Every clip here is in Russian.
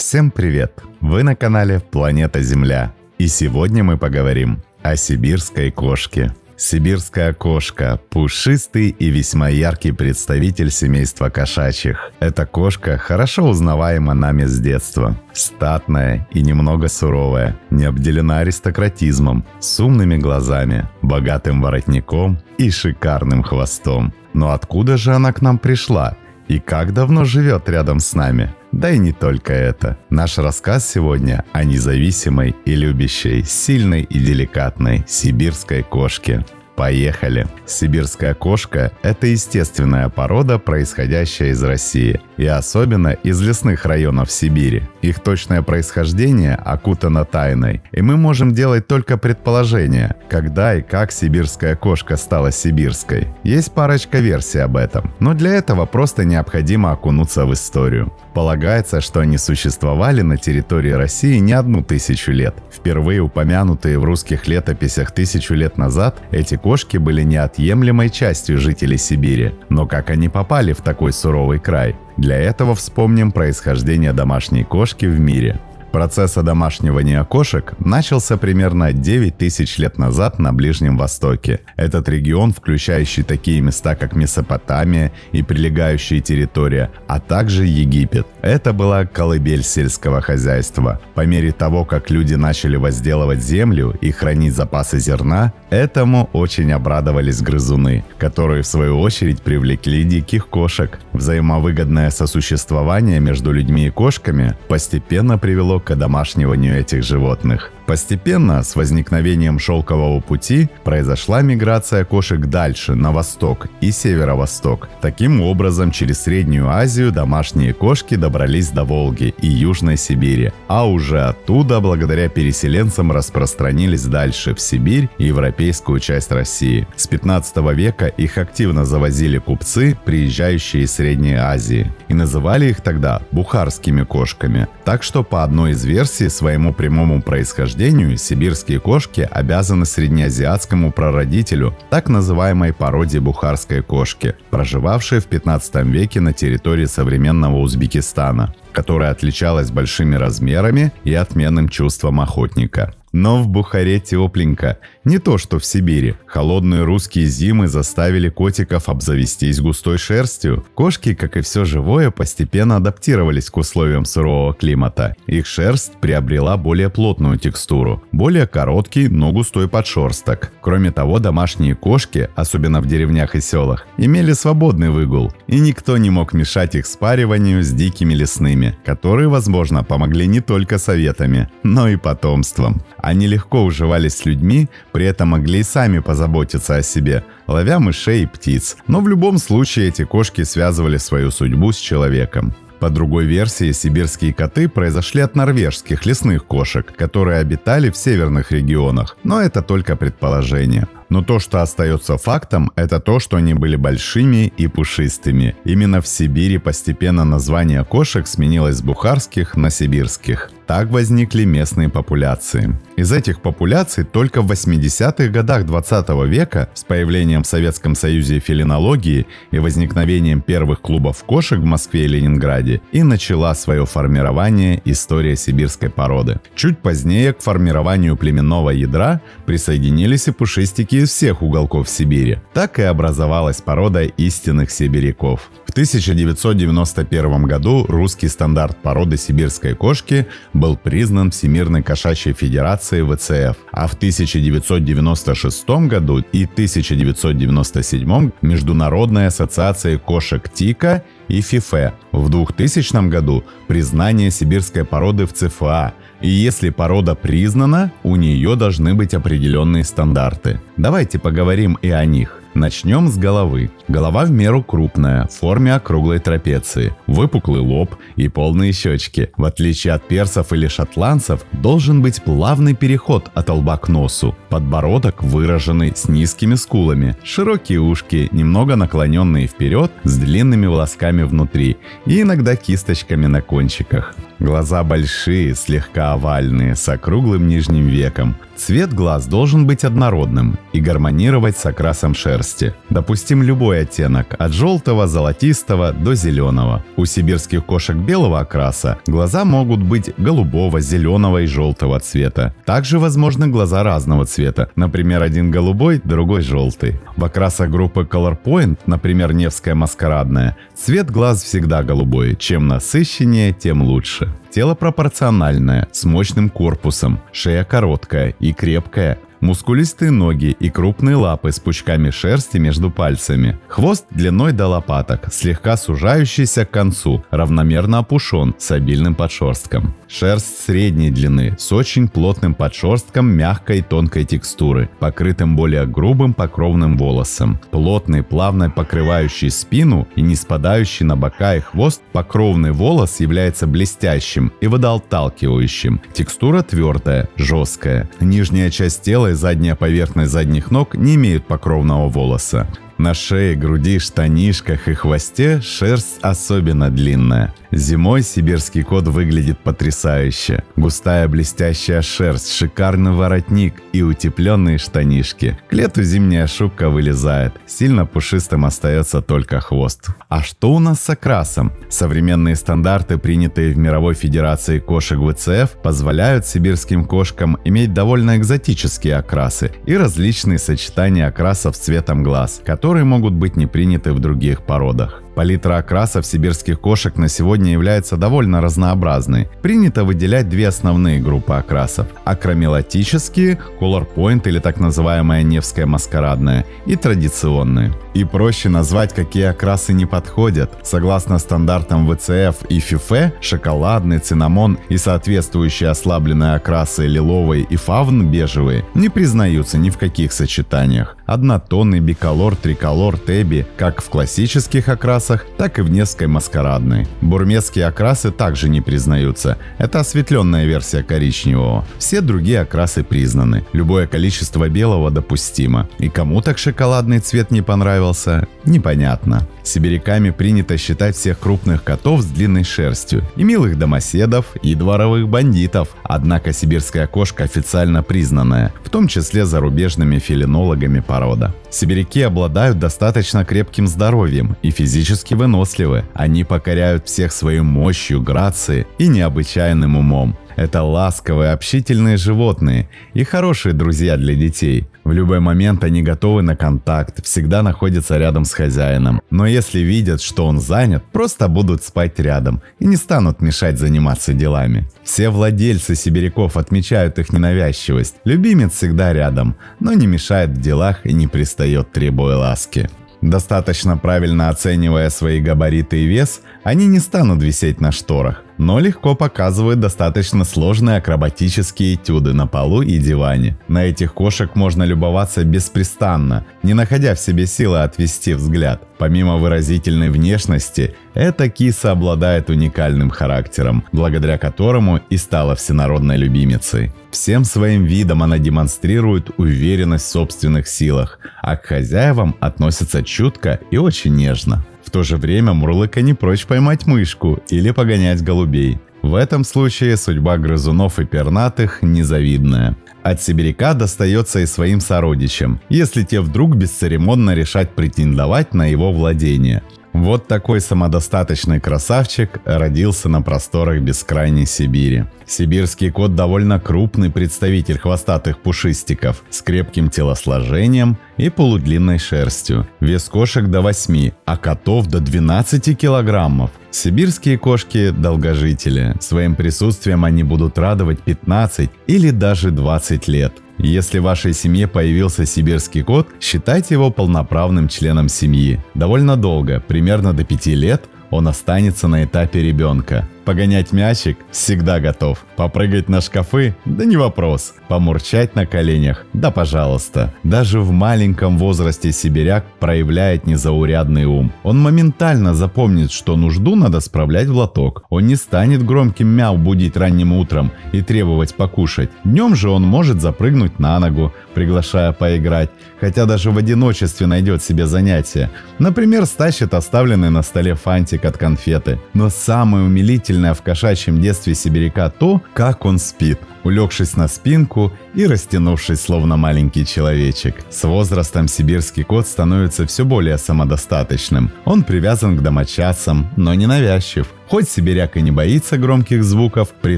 Всем привет! Вы на канале Планета Земля. И сегодня мы поговорим о сибирской кошке. Сибирская кошка – пушистый и весьма яркий представитель семейства кошачьих. Эта кошка хорошо узнаваема нами с детства. Статная и немного суровая, не обделена аристократизмом, с умными глазами, богатым воротником и шикарным хвостом. Но откуда же она к нам пришла? И как давно живет рядом с нами? Да и не только это. Наш рассказ сегодня о независимой и любящей, сильной и деликатной сибирской кошке. Поехали! Сибирская кошка – это естественная порода, происходящая из России, и особенно из лесных районов Сибири. Их точное происхождение окутано тайной, и мы можем делать только предположения, когда и как сибирская кошка стала сибирской. Есть парочка версий об этом, но для этого просто необходимо окунуться в историю. Полагается, что они существовали на территории России не 1000 лет. Впервые упомянутые в русских летописях 1000 лет назад, эти кошки были неотъемлемой частью жителей Сибири. Но как они попали в такой суровый край? Для этого вспомним происхождение домашней кошки в мире. Процесс одомашнивания кошек начался примерно 9000 лет назад на Ближнем Востоке. Этот регион, включающий такие места, как Месопотамия и прилегающие территории, а также Египет. Это была колыбель сельского хозяйства. По мере того, как люди начали возделывать землю и хранить запасы зерна, этому очень обрадовались грызуны, которые в свою очередь привлекли диких кошек. Взаимовыгодное сосуществование между людьми и кошками постепенно привело к одомашниванию этих животных. Постепенно, с возникновением шелкового пути, произошла миграция кошек дальше, на восток и северо-восток. Таким образом, через Среднюю Азию домашние кошки добрались до Волги и Южной Сибири, а уже оттуда, благодаря переселенцам, распространились дальше в Сибирь и европейскую часть России. С 15 века их активно завозили купцы, приезжающие из Средней Азии, и называли их тогда бухарскими кошками. Так что, по одной из версий, своему прямому происхождению сибирские кошки обязаны среднеазиатскому прародителю, так называемой породе бухарской кошки, проживавшей в 15 веке на территории современного Узбекистана, которая отличалась большими размерами и отменным чувством охотника. Но в Бухаре тепленько. Не то что в Сибири. Холодные русские зимы заставили котиков обзавестись густой шерстью. Кошки, как и все живое, постепенно адаптировались к условиям сурового климата. Их шерсть приобрела более плотную текстуру, более короткий, но густой подшерсток. Кроме того, домашние кошки, особенно в деревнях и селах, имели свободный выгул, и никто не мог мешать их спариванию с дикими лесными, которые, возможно, помогли не только советами, но и потомством. Они легко уживались с людьми, при этом могли и сами позаботиться о себе, ловя мышей и птиц. Но в любом случае эти кошки связывали свою судьбу с человеком. По другой версии, сибирские коты произошли от норвежских лесных кошек, которые обитали в северных регионах, но это только предположение. Но то, что остается фактом, это то, что они были большими и пушистыми. Именно в Сибири постепенно название кошек сменилось с бухарских на сибирских. Так возникли местные популяции. Из этих популяций только в 80-х годах 20 века с появлением в Советском Союзе фелинологии и возникновением первых клубов кошек в Москве и Ленинграде и начала свое формирование история сибирской породы. Чуть позднее к формированию племенного ядра присоединились и пушистики из всех уголков Сибири. Так и образовалась порода истинных сибиряков. В 1991 году русский стандарт породы сибирской кошки был признан Всемирной кошачьей федерацией ВЦФ, а в 1996 году и 1997 Международной ассоциацией кошек ТИКа и ФИФЕ. В 2000 году признание сибирской породы в ЦФА. И если порода признана, у нее должны быть определенные стандарты. Давайте поговорим и о них. Начнем с головы. Голова в меру крупная, в форме округлой трапеции, выпуклый лоб и полные щечки. В отличие от персов или шотландцев, должен быть плавный переход от лба к носу. Подбородок выраженный, с низкими скулами, широкие ушки, немного наклоненные вперед, с длинными волосками внутри и иногда кисточками на кончиках. Глаза большие, слегка овальные, с округлым нижним веком. Цвет глаз должен быть однородным и гармонировать с окрасом шерсти. Допустим любой оттенок, от желтого, золотистого до зеленого. У сибирских кошек белого окраса глаза могут быть голубого, зеленого и желтого цвета. Также возможны глаза разного цвета, например, один голубой, другой желтый. В окрасах группы Color Point, например, Невская маскарадная, цвет глаз всегда голубой. Чем насыщеннее, тем лучше. Тело пропорциональное, с мощным корпусом, шея короткая и крепкая, мускулистые ноги и крупные лапы с пучками шерсти между пальцами. Хвост длиной до лопаток, слегка сужающийся к концу, равномерно опушен, с обильным подшерстком. Шерсть средней длины, с очень плотным подшерстком мягкой и тонкой текстуры, покрытым более грубым покровным волосом. Плотный, плавно покрывающий спину и не спадающий на бока и хвост, покровный волос является блестящим и водоотталкивающим. Текстура твердая, жесткая. Нижняя часть тела и задняя поверхность задних ног не имеют покровного волоса. На шее, груди, штанишках и хвосте шерсть особенно длинная. Зимой сибирский кот выглядит потрясающе. Густая блестящая шерсть, шикарный воротник и утепленные штанишки. К лету зимняя шубка вылезает. Сильно пушистым остается только хвост. А что у нас с окрасом? Современные стандарты, принятые в Мировой Федерации кошек ВЦФ, позволяют сибирским кошкам иметь довольно экзотические окрасы и различные сочетания окрасов цветом глаз, которые могут быть не приняты в других породах. Палитра окрасов сибирских кошек на сегодня является довольно разнообразной. Принято выделять две основные группы окрасов – акромелатические, Color Point или так называемая Невская маскарадная, и традиционные. И проще назвать, какие окрасы не подходят. Согласно стандартам ВЦФ и ФИФЭ, шоколадный, цинамон и соответствующие ослабленные окрасы лиловый и фавн бежевые не признаются ни в каких сочетаниях. Однотонный, биколор, триколор, теби как в классических окрасах, так и в Невской маскарадной. Бурмесские окрасы также не признаются. Это осветленная версия коричневого. Все другие окрасы признаны. Любое количество белого допустимо. И кому так шоколадный цвет не понравился, непонятно. Сибиряками принято считать всех крупных котов с длинной шерстью, и милых домоседов, и дворовых бандитов. Однако сибирская кошка официально признанная, в том числе зарубежными фелинологами порода. Сибиряки обладают достаточно крепким здоровьем и физически выносливы. Они покоряют всех своей мощью, грацией и необычайным умом. Это ласковые, общительные животные и хорошие друзья для детей. В любой момент они готовы на контакт, всегда находятся рядом с хозяином. Но если видят, что он занят, просто будут спать рядом и не станут мешать заниматься делами. Все владельцы сибиряков отмечают их ненавязчивость. Любимец всегда рядом, но не мешает в делах и не пристает, требуя ласки. Достаточно правильно оценивая свои габариты и вес, они не станут висеть на шторах, но легко показывают достаточно сложные акробатические этюды на полу и диване. На этих кошек можно любоваться беспрестанно, не находя в себе силы отвести взгляд. Помимо выразительной внешности, эта киса обладает уникальным характером, благодаря которому и стала всенародной любимицей. Всем своим видом она демонстрирует уверенность в собственных силах, а к хозяевам относится чутко и очень нежно. В то же время мурлыка не прочь поймать мышку или погонять голубей. В этом случае судьба грызунов и пернатых незавидная. От сибиряка достается и своим сородичам, если те вдруг бесцеремонно решат претендовать на его владение. Вот такой самодостаточный красавчик родился на просторах бескрайней Сибири. Сибирский кот довольно крупный представитель хвостатых пушистиков с крепким телосложением и полудлинной шерстью. Вес кошек до 8, а котов до 12 килограммов. Сибирские кошки – долгожители. Своим присутствием они будут радовать 15 или даже 20 лет. Если в вашей семье появился сибирский кот, считайте его полноправным членом семьи. Довольно долго, примерно до 5 лет, он останется на этапе ребенка. Погонять мячик – всегда готов. Попрыгать на шкафы – да не вопрос. Помурчать на коленях – да пожалуйста. Даже в маленьком возрасте сибиряк проявляет незаурядный ум. Он моментально запомнит, что нужду надо справлять в лоток. Он не станет громким мяу будить ранним утром и требовать покушать. Днем же он может запрыгнуть на ногу, приглашая поиграть, хотя даже в одиночестве найдет себе занятие. Например, стащит оставленный на столе фантик от конфеты. Но самое умилительное удивительное в кошачьем детстве сибиряка то, как он спит, улегшись на спинку и растянувшись словно маленький человечек. С возрастом сибирский кот становится все более самодостаточным. Он привязан к домочадцам, но не навязчив. Хоть сибиряк и не боится громких звуков, при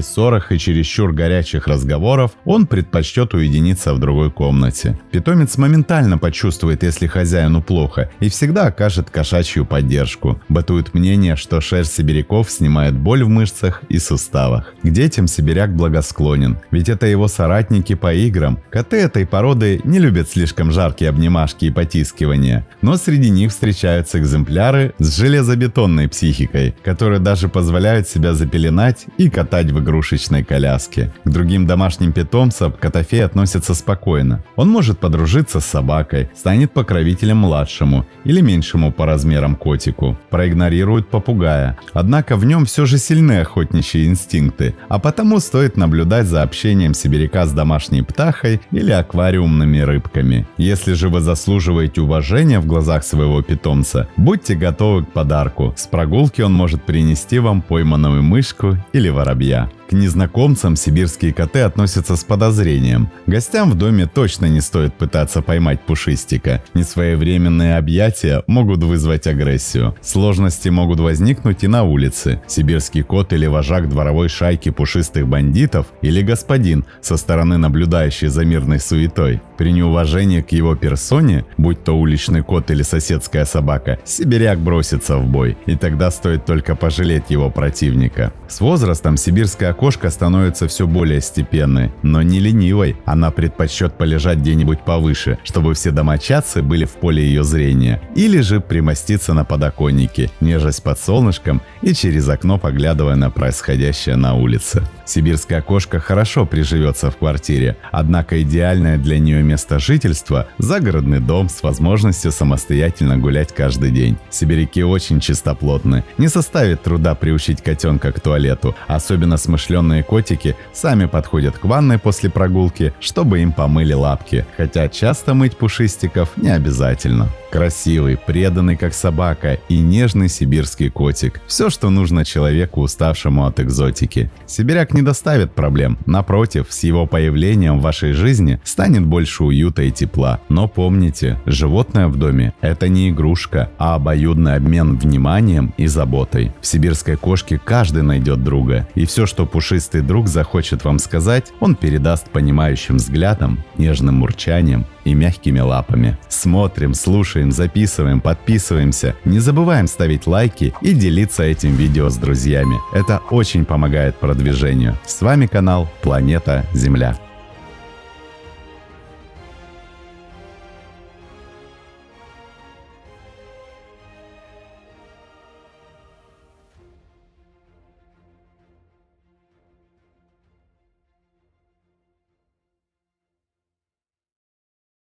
ссорах и чересчур горячих разговоров он предпочтет уединиться в другой комнате. Питомец моментально почувствует, если хозяину плохо, и всегда окажет кошачью поддержку. Бытует мнение, что шерсть сибиряков снимает боль в мышцах и суставах. К детям сибиряк благосклонен, ведь это его соратники по играм. Коты этой породы не любят слишком жаркие обнимашки и потискивания, но среди них встречаются экземпляры с железобетонной психикой, которые даже позволяют себя запеленать и катать в игрушечной коляске. К другим домашним питомцам Котофей относится спокойно. Он может подружиться с собакой, станет покровителем младшему или меньшему по размерам котику, проигнорирует попугая. Однако в нем все же сильны охотничьи инстинкты, а потому стоит наблюдать за общением сибиряка с домашней птахой или аквариумными рыбками. Если же вы заслуживаете уважения в глазах своего питомца, будьте готовы к подарку. С прогулки он может принести вам пойманную мышку или воробья. К незнакомцам сибирские коты относятся с подозрением. Гостям в доме точно не стоит пытаться поймать пушистика. Несвоевременные объятия могут вызвать агрессию. Сложности могут возникнуть и на улице. Сибирский кот или вожак дворовой шайки пушистых бандитов или господин, со стороны наблюдающий за мирной суетой. При неуважении к его персоне, будь то уличный кот или соседская собака, сибиряк бросится в бой. И тогда стоит только пожалеть его противника. С возрастом сибирская кошка становится все более степенной, но не ленивой. Она предпочтет полежать где-нибудь повыше, чтобы все домочадцы были в поле ее зрения. Или же примоститься на подоконнике, нежась под солнышком и через окно поглядывая на происходящее на улице. Сибирская кошка хорошо приживется в квартире, однако идеальное для нее место жительства – загородный дом с возможностью самостоятельно гулять каждый день. Сибиряки очень чистоплотны. Не составит труда приучить котенка к туалету. Особенно смышленые котики сами подходят к ванной после прогулки, чтобы им помыли лапки. Хотя часто мыть пушистиков не обязательно. Красивый, преданный как собака и нежный сибирский котик. Все, что нужно человеку, уставшему от экзотики. Сибиряк не доставит проблем. Напротив, с его появлением в вашей жизни станет больше уюта и тепла. Но помните, животное в доме – это не игрушка, а обоюдный обмен вниманием и заботой. В сибирской кошке каждый найдет друга. И все, что пушистый друг захочет вам сказать, он передаст понимающим взглядом, нежным мурчанием и мягкими лапами. Смотрим, слушаем, записываем, подписываемся. Не забываем ставить лайки и делиться этим видео с друзьями. Это очень помогает продвижению. С вами канал Планета Земля.